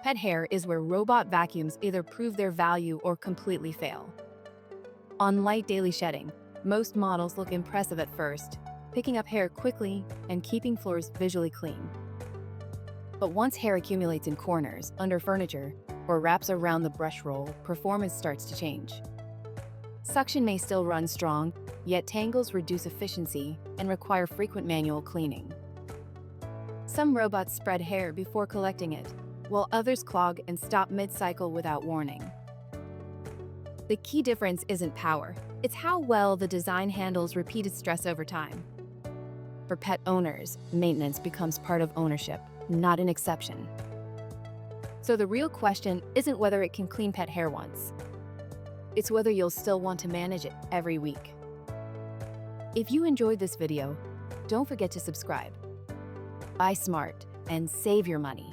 Pet hair is where robot vacuums either prove their value or completely fail. On light daily shedding, most models look impressive at first, picking up hair quickly and keeping floors visually clean. But once hair accumulates in corners, under furniture, or wraps around the brush roll, performance starts to change. Suction may still run strong, yet tangles reduce efficiency and require frequent manual cleaning. Some robots spread hair before collecting it, while others clog and stop mid-cycle without warning. The key difference isn't power, it's how well the design handles repeated stress over time. For pet owners, maintenance becomes part of ownership, not an exception. So the real question isn't whether it can clean pet hair once. It's whether you'll still want to manage it every week. If you enjoyed this video, don't forget to subscribe. Buy smart and save your money.